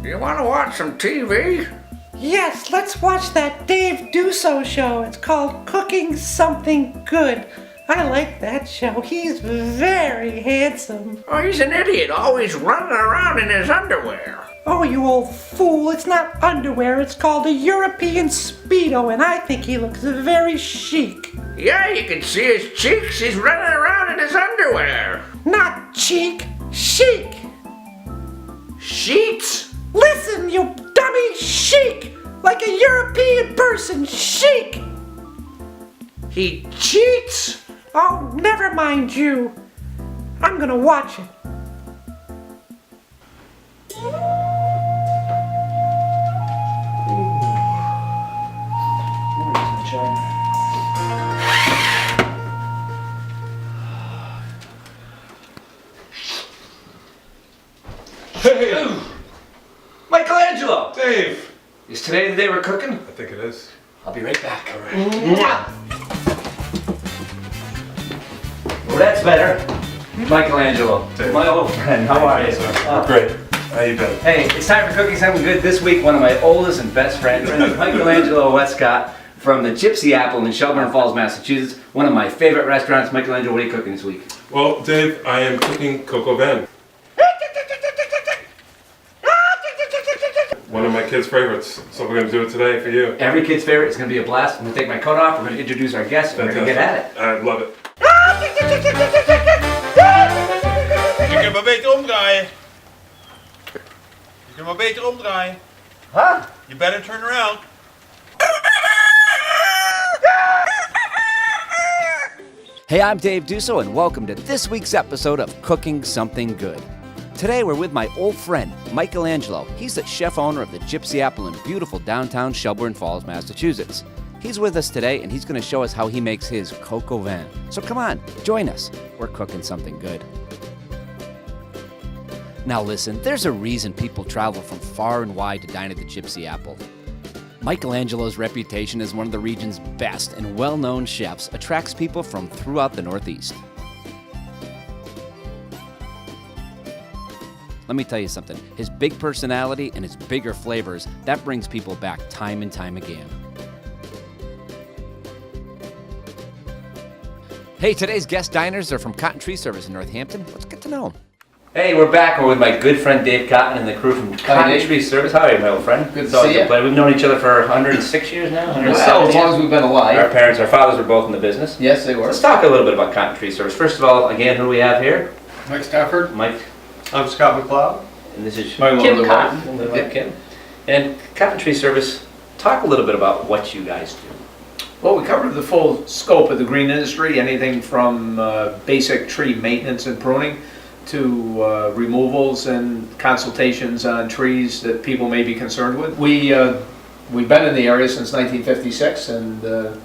You want to watch some TV? Yes, let's watch that Dave Dusso show. It's called Cooking Something Good. I like that show. He's very handsome. Oh, he's an idiot, always running around in his underwear. Oh, you old fool. It's not underwear. It's called a European Speedo, and I think he looks very chic. Yeah, you can see his cheeks. He's running around in his underwear. Not cheek, chic. Sheets? Listen, you dummy, chic. Like a European person, chic. He cheats? Oh, never mind you. I'm gonna watch it. Hey! Michelangelo! Dave! Is today the day we're cooking? I think it is. I'll be right back. All right. Well, that's better. Michelangelo, Dave. my old friend, how are you? We're great. How you been? Hey, it's time for cooking something good. This week, one of my oldest and best friends, Michelangelo Westcott from the Gypsy Apple in Shelburne Falls, Massachusetts. One of my favorite restaurants. Michelangelo, what are you cooking this week? Well, Dave, I am cooking coq au vin. One of my kids' favorites. So we're going to do it today for you. Every kid's favorite. It's going to be a blast. I'm going to take my coat off. We're going to introduce our guests. And we're going to get at it. I love it. Je kunt maar beter omdraaien. Je kunt maar beter omdraaien. Huh? You better turn around. Hey, I'm Dave Dusso, and welcome to this week's episode of Cooking Something Good. Today, we're with my old friend, Michelangelo. He's the chef owner of the Gypsy Apple in beautiful downtown Shelburne Falls, Massachusetts. He's with us today, and he's going to show us how he makes his coq au vin. So come on, join us. We're cooking something good. Now listen, there's a reason people travel from far and wide to dine at the Gypsy Apple. Michelangelo's reputation as one of the region's best and well-known chefs attracts people from throughout the Northeast. Let me tell you something, his big personality and his bigger flavors, that brings people back time and time again. Hey, today's guest diners are from Cotton Tree Service in Northampton. Let's get to know them. Hey, we're back. We're with my good friend Dave Cotton and the crew from Cotton Tree Service. How are you, my old friend? Good to It's always see a you. pleasure. We've known each other for 106 years now. 107 Well, as long years. as we've been Our alive. parents, our fathers were both in the business. Yes, they were. Let's talk a little bit about Cotton Tree Service. First of all, again, who do we have here? Mike Stafford. Mike, I'm Scott McLeod. and this is My Kim little Cotton. wife. Little wife, Kim. And Cotton Tree Service, talk a little bit about what you guys do. Well, we covered the full scope of the green industry, anything from basic tree maintenance and pruning to removals and consultations on trees that people may be concerned with. We've been in the area since 1956, and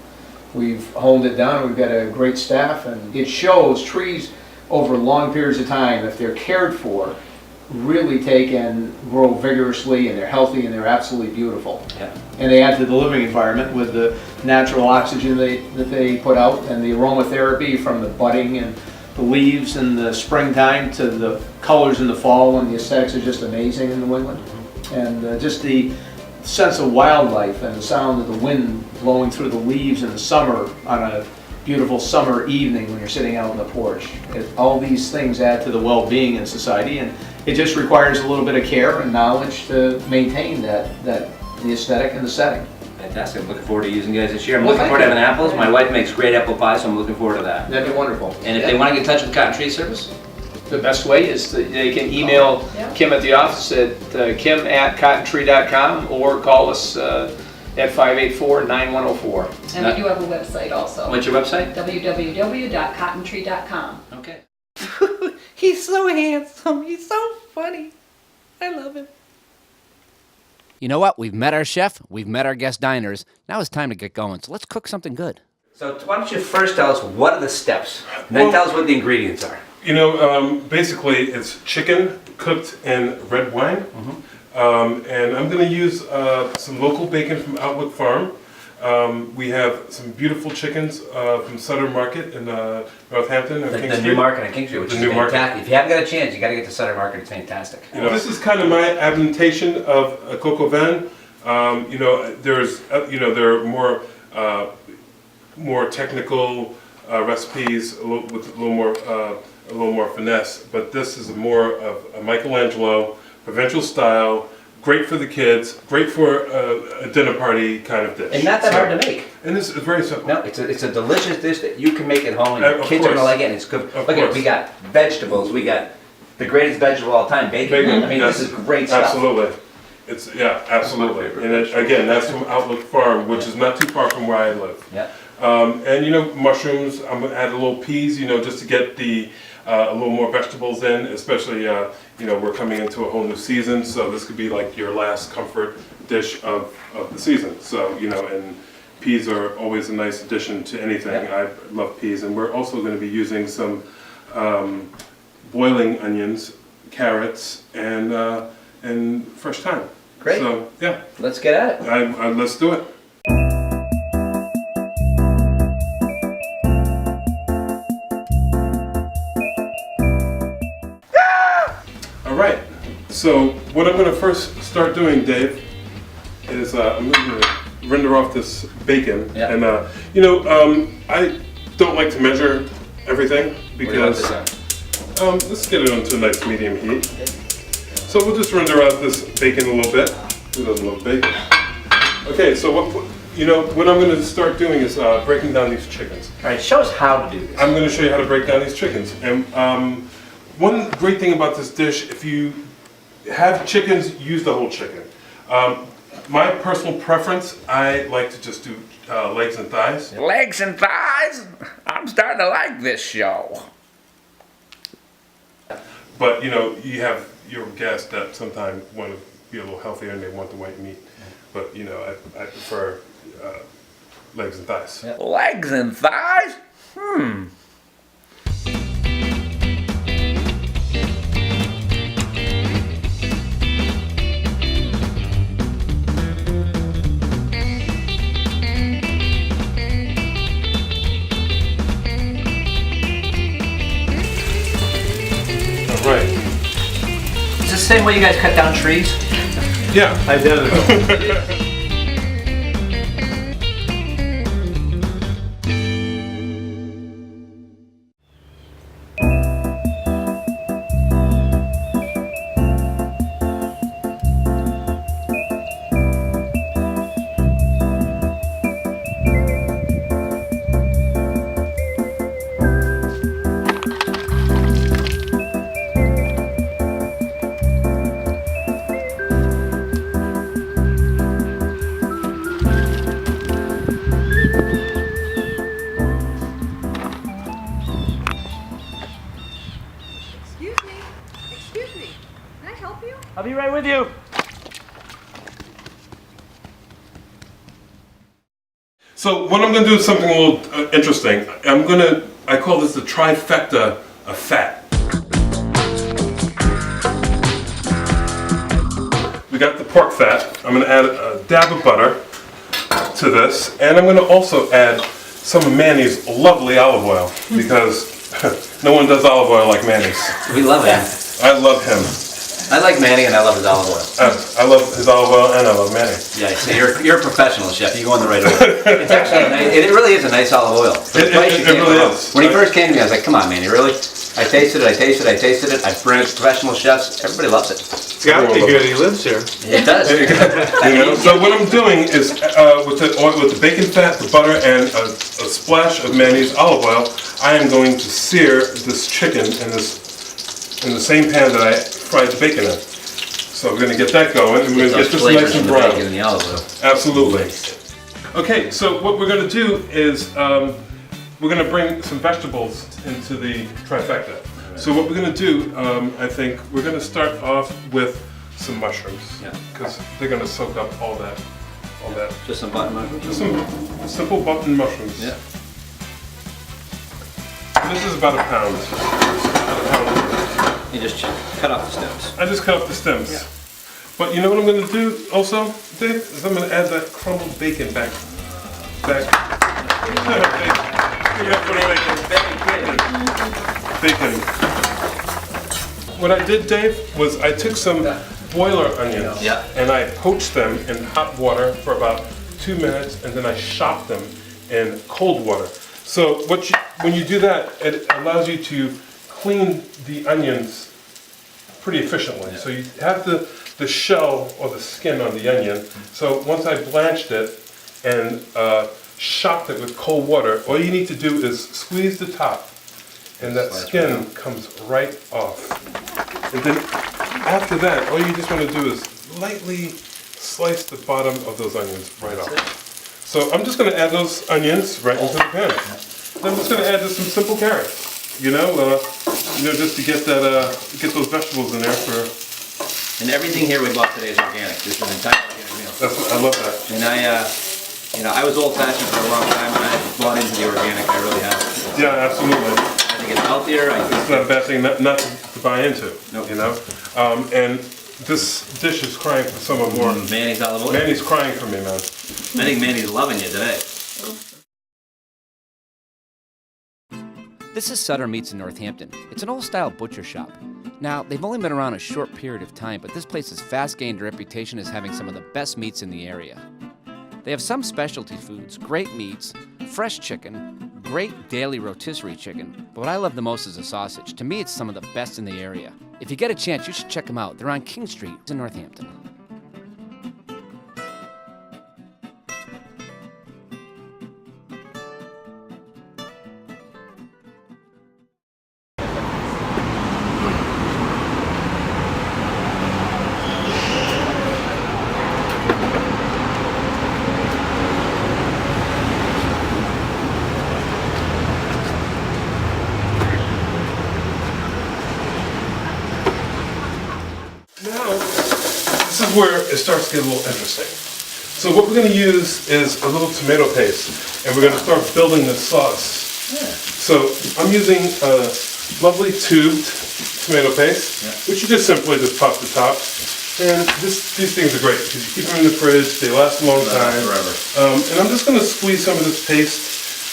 we've honed it down. We've got a great staff, and it shows trees over long periods of time, if they're cared for, really take and grow vigorously, and they're healthy, and they're absolutely beautiful. Yeah. And they add to the living environment with the natural oxygen that they put out, and the aromatherapy from the budding and the leaves in the springtime to the colors in the fall, and the aesthetics are just amazing in New England. And just the sense of wildlife and the sound of the wind blowing through the leaves in the summer on a beautiful summer evening when you're sitting out on the porch. All these things add to the well-being in society, and it just requires a little bit of care and knowledge to maintain the aesthetic and the setting. Fantastic. I'm looking forward to using you guys this year. I'm Well, looking thank forward to you. having apples. My wife makes great apple pie, so I'm looking forward to that. That'd be wonderful. And if they want to get in touch with Cotton Tree Service? The best way is that they can email Kim at the office at kim@cottontree.com or call us at 584-9104. And we do have a website also. What's your website? www.cottontree.com. Okay. He's so handsome. He's so funny. I love him. You know what? We've met our chef, we've met our guest diners. Now it's time to get going, so let's cook something good. So why don't you first tell us what are the steps, and then Well- tell us what the ingredients are. You know, basically it's chicken cooked in red wine. And I'm going to use some local bacon from Outlook Farm. We have some beautiful chickens from Sutter Market in Northampton and King The Street. new market on King Street, which The is new market. fantastic. If you haven't got a chance, you got to get to Sutter Market. It's fantastic. You know, this is kind of my adaptation of a coq au vin. You know, there are more technical recipes with a little more finesse, but this is more of a Michelangelo provincial style. Great for the kids, great for a dinner party kind of dish. And not that hard to make. And it's very simple. No, it's a delicious dish that you can make at home, and your Of kids are gonna course. like it. And it's good. Of Look at it. course. We got vegetables. We got the greatest vegetable of all time, bacon. Bacon, I mean, yes. this is great stuff. Absolutely. Absolutely. And again, that's from Outlook Farm, which is not too far from where I live. Yeah. And you know, mushrooms, I'm gonna add a little peas, you know, just to get a little more vegetables in, especially, you know, we're coming into a whole new season, so this could be like your last comfort dish of the season. So, you know, and peas are always a nice addition to anything. Yeah. I love peas, and we're also gonna be using some boiling onions, carrots, and fresh thyme. Great. So, yeah, Let's get at it. let's do it. All right, so what I'm gonna first start doing, Dave, is I'm gonna render off this bacon. Yeah. And you know, I don't like to measure everything What do you want because this on? let's get it onto a nice medium heat. So we'll just render out this bacon a little bit. Who doesn't love bacon? Okay, so what I'm going to start doing is breaking down these chickens. All right, show us how to do this. I'm going to show you how to break down these chickens. And one great thing about this dish, if you have chickens, use the whole chicken. My personal preference, I like to just do legs and thighs. Legs and thighs? I'm starting to like this show. But you know, you have your guests that sometimes want to be a little healthier and they want the white meat. But you know, I prefer legs and thighs. Yeah. Legs and thighs? All right. Is this the same way you guys cut down trees? Yeah. Identical. Excuse me, can I help you? I'll be right with you. So what I'm going to do is something a little interesting. I call this the trifecta of fat. We got the pork fat. I'm going to add a dab of butter to this, and I'm going to also add some of Manny's lovely olive oil, because no one does olive oil like Manny's. We love it. I love him. I like Manny and I love his olive oil. I love his olive oil and I love Manny. Yeah, so you're a professional chef. You go in the right order. It's actually it really is a nice olive oil. It really is. When he first came to me, I was like, "Come on, Manny, really?" I tasted it. I bring it to professional chefs. Everybody loves it. It's gotta be good he lives here. It does. You know, so what I'm doing is with the bacon fat, the butter, and a splash of Manny's olive oil, I am going to sear this chicken in the same pan that I fried the bacon in. So we're going to get that going, and we're going to get this nice and brown. In the olive oil. Absolutely. Okay, so what we're going to do is we're going to bring some vegetables into the trifecta. So what we're going to do, I think, we're going to start off with some mushrooms. Yeah. Because they're going to soak up all that. Just some button mushrooms. Just some simple button mushrooms. Yeah. This is about a pound. You just cut off the stems. I just cut off the stems. Yeah. But you know what I'm going to do also, Dave? Is I'm going to add that crumbled bacon back Thank you. Bacon. What I did, Dave, was I took some boiler onions Yeah. and I poached them in hot water for about 2 minutes, and then I shocked them in cold water. So when you do that, it allows you to clean the onions pretty efficiently. So you have the shell or the skin on the onion. So once I blanched it and shocked it with cold water, all you need to do is squeeze the top, and that skin comes right off. And then after that, all you just want to do is lightly slice the bottom of those onions right off. So I'm just going to add those onions right into the pan. Then I'm just going to add just some simple carrots, just to get get those vegetables in there for. And everything here we bought today is organic. This is an entire organic meal. I love that. And I was old-fashioned for a long time, and I bought into the organic. I really have. Yeah, absolutely. I think it's healthier. It's not a bad thing not to buy into. Nope. And this dish is crying for someone more. Manny's olive oil. Manny's crying for me, man. I think Manny's loving you today. This is Sutter Meats in Northampton. It's an old-style butcher shop. Now, they've only been around a short period of time, but this place has fast gained a reputation as having some of the best meats in the area. They have some specialty foods, great meats, fresh chicken, great daily rotisserie chicken, but what I love the most is the sausage. To me, it's some of the best in the area. If you get a chance, you should check them out. They're on King Street in Northampton. Now, this is where it starts to get a little interesting. So what we're going to use is a little tomato paste, and we're going to start building the sauce. So I'm using a lovely tubed tomato paste, which you just simply just pop the top. And these things are great because you keep them in the fridge, they last a long time. Forever. And I'm just going to squeeze some of this paste.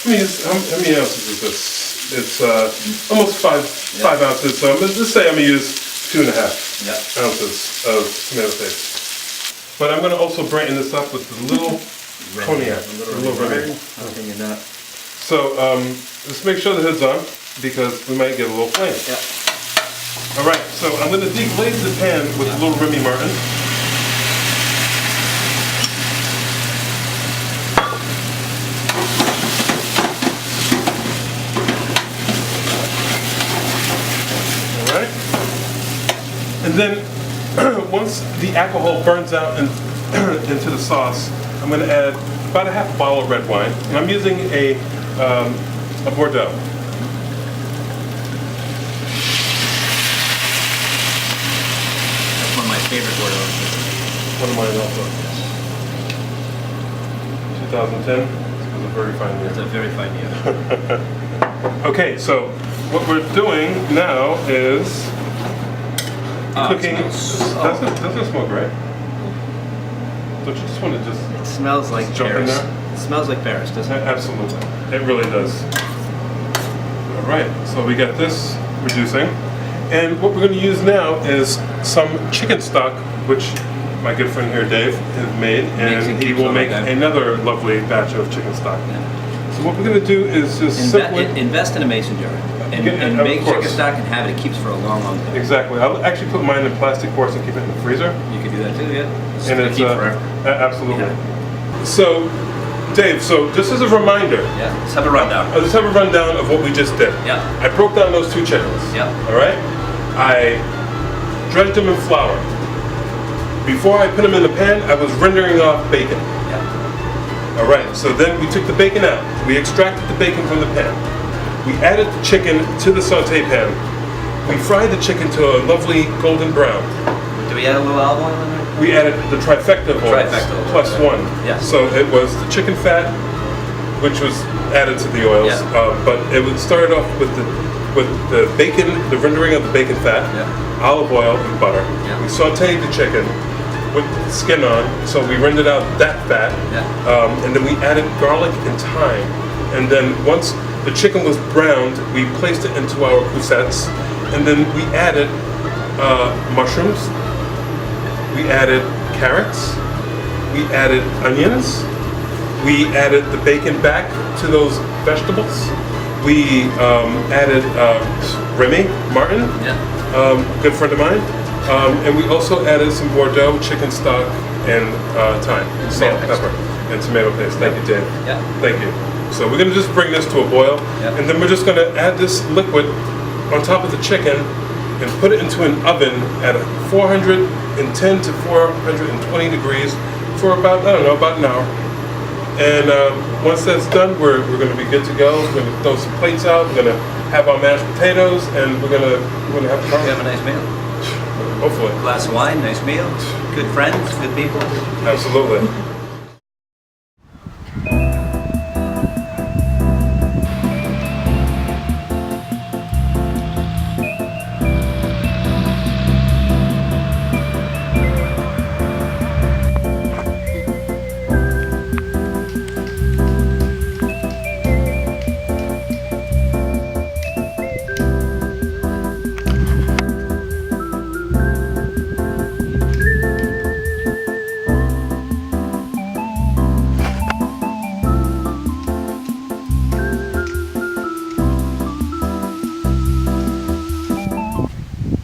How many ounces is this? It's almost five ounces. So let's say I'm going to use 2.5 ounces of tomato paste. But I'm going to also brighten this up with a little cognac, a little Remy. How can you not? So let's make sure the hood's on because we might get a little flame. Yeah. All right, so I'm going to deglaze the pan with a little Remy Martin. All right. And then once the alcohol burns out into the sauce, I'm going to add about a half bottle of red wine, and I'm using a Bordeaux. That's one of my favorite Bordeaux. One of mine also. 2010 was a very fine It's year. a very fine meal. Okay, so what we're doing now is cooking. Doesn't it smell great? Don't you just want to just It smells like jump in Paris. there? It smells like Paris, doesn't it? Absolutely. It really does. All right, so we got this reducing. And what we're going to use now is some chicken stock, which my good friend here, Dave, has made. Makes And and he keeps will all make the time. another lovely batch of chicken stock. So what we're going to do is just simply... Invest in a mason jar and Yeah, of make course. chicken stock and have it. It keeps for a long, long time. Exactly. I'll actually put mine in plastic for us and keep it in the freezer. You can do that too, yeah. It's And gonna it's keep forever. absolutely. So, Dave, so just as a reminder, Yeah. Let's have a rundown. I'll just have a rundown of what we just did. Yeah. I broke down those 2 chickens. Yeah. All right. I dredged them in flour. Before I put them in the pan, I was rendering off bacon. Yeah. All right. So then we took the bacon out. We extracted the bacon from the pan. We added the chicken to the saute pan. We fried the chicken to a lovely golden brown. Do we add a little olive oil in there? We added the trifecta of oils, Trifecta oils, plus yeah. 1. Yeah. So it was the chicken fat, which was added to the oils, Yeah. but it would start off with the bacon, the rendering of the bacon fat, Yeah. olive oil and butter. Yeah. We sauteed the chicken. with skin on, so we rendered out that fat. Yeah. And then we added garlic and thyme. And then once the chicken was browned, we placed it into our coussettes. And then we added mushrooms. We added carrots. We added onions. We added the bacon back to those vegetables. We added Remy Martin, good friend of mine. And we also added some Bordeaux chicken stock and thyme, salt, pepper, and tomato paste. Thank you, Dave. Yeah. Thank you. So we're gonna just bring this to a boil, Yep. and then we're just gonna add this liquid on top of the chicken and put it into an oven at 410 to 420 degrees for about, I don't know, about an hour. And once that's done, we're going to be good to go. We're going to throw some plates out. We're going to have our mashed potatoes, and we're going to have We fun. have a nice meal. Hopefully. Glass of wine, nice meal. Good friends, good people. Absolutely.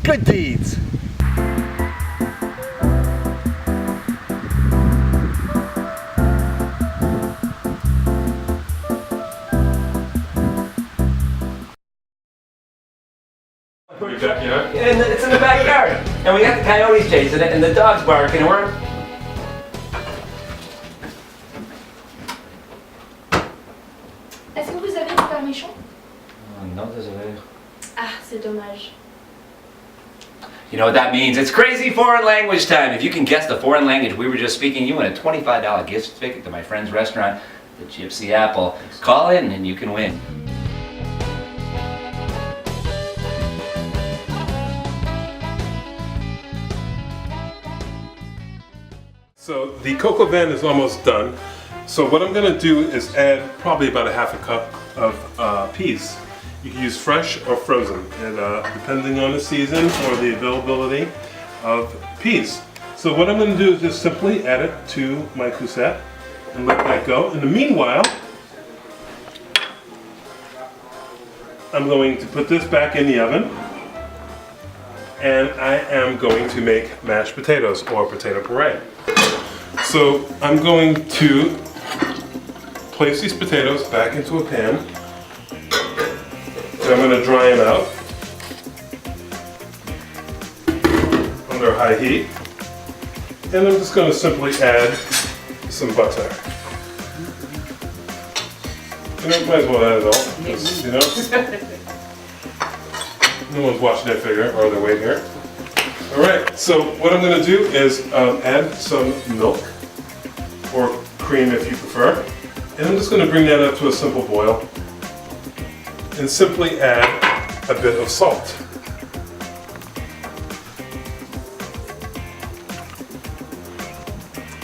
Good deeds. Your backyard? And it's in the backyard. And we got the coyotes chasing it and the dogs barking and we're... Est-ce que vous avez du cornichon? No, there's a... Ah, c'est dommage. You know what that means? It's crazy foreign language time. If you can guess the foreign language we were just speaking, you win a $25 gift certificate to my friend's restaurant, the Gypsy Apple. Call in and you can win. So the coq au vin is almost done. So what I'm going to do is add probably about a half a cup of peas. You can use fresh or frozen, and depending on the season or the availability of peas. So what I'm going to do is just simply add it to my cousette and let that go. In the meanwhile, I'm going to put this back in the oven, and I am going to make mashed potatoes or potato puree. So I'm going to place these potatoes back into a pan. And I'm going to dry them out under high heat. And I'm just going to simply add some butter. You know, might as well add it all, because, you know, no one's watching their figure or their weight here. Alright, so what I'm going to do is add some milk, or cream if you prefer. And I'm just going to bring that up to a simple boil. And simply add a bit of salt.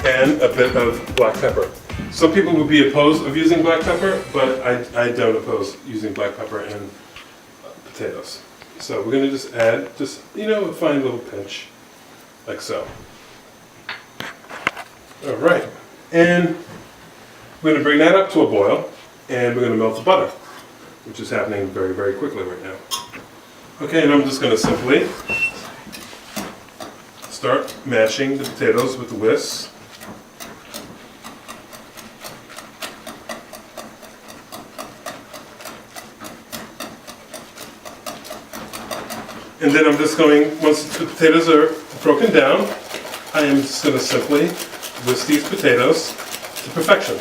And a bit of black pepper. Some people would be opposed of using black pepper, but I don't oppose using black pepper in potatoes. So we're going to just add, a fine little pinch, like so. All right, and we're going to bring that up to a boil, and we're going to melt the butter, which is happening very, very quickly right now. Okay, and I'm just going to simply start mashing the potatoes with the whisk. And then I'm just going, once the potatoes are broken down, I am just going to simply whisk these potatoes to perfection.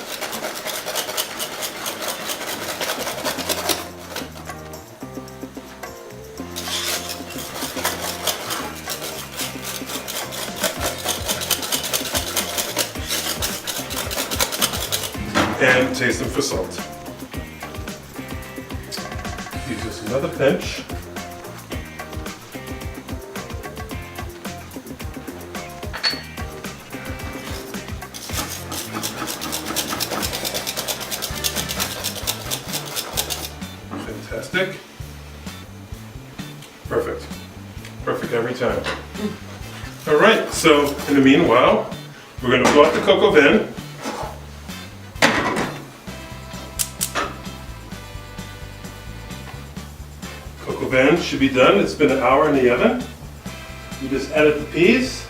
And taste them for salt. Use just another pinch. Anytime. All right, so in the meanwhile, we're gonna go out the coq au vin. Coq au vin should be done. It's been an hour in the oven. You just added the peas.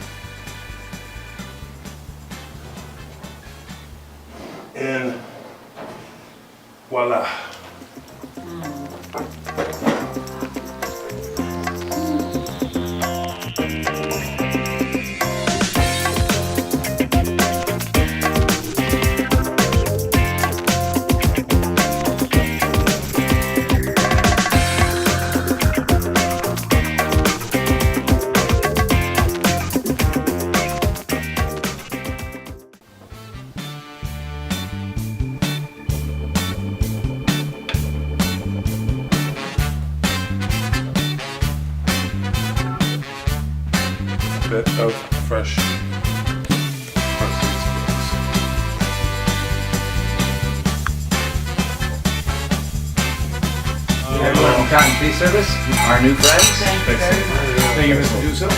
And voila. Bit of fresh parsley sprigs. Everyone from Cotton Tree Service, our new friends. Thank you, Mr. Duso.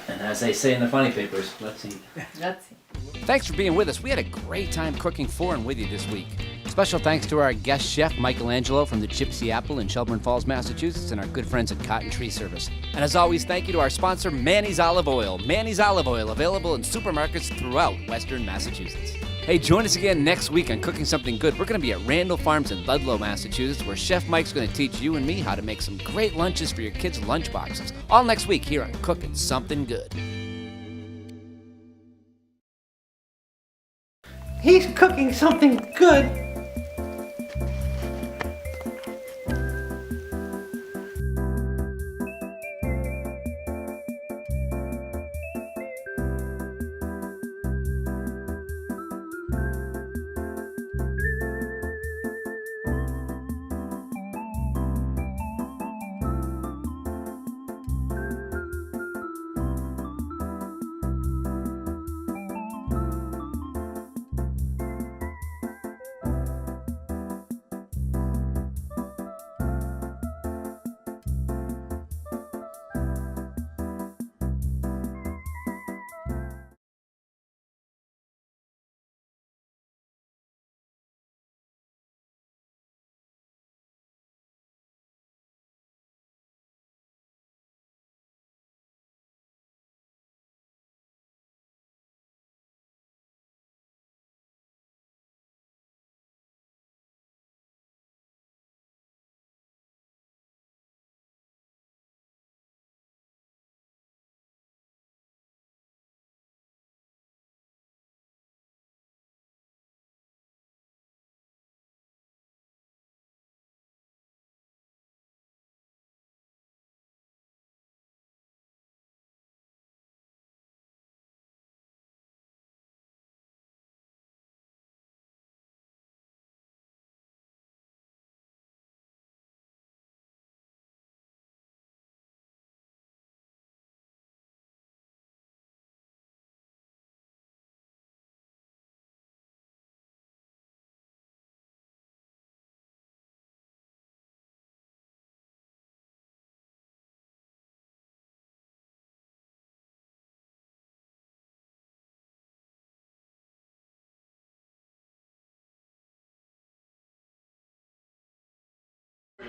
And as they say in the funny papers, let's eat. Thanks for being with us. We had a great time cooking for and with you this week. Special thanks to our guest chef, Michelangelo from the Gypsy Apple in Shelburne Falls, Massachusetts, and our good friends at Cotton Tree Service. And as always, thank you to our sponsor, Manny's Olive Oil. Manny's Olive Oil, available in supermarkets throughout Western Massachusetts. Hey, join us again next week on Cooking Something Good. We're going to be at Randall Farms in Ludlow, Massachusetts, where Chef Mike's going to teach you and me how to make some great lunches for your kids' lunch boxes. All next week here on Cooking Something Good. He's cooking something good.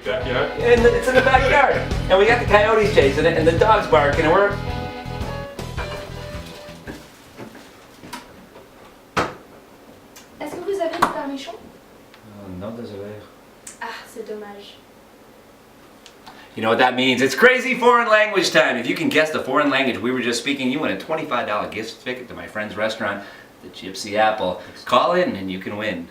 Backyard? And it's in the backyard. And we got the coyotes chasing it and the dogs barking and we're... Est-ce que vous avez du cornichon? No, désolé. Ah, c'est dommage. You know what that means? It's crazy foreign language time. If you can guess the foreign language we were just speaking, you win a $25 gift ticket to my friend's restaurant, the Gypsy Apple. Call in and you can win.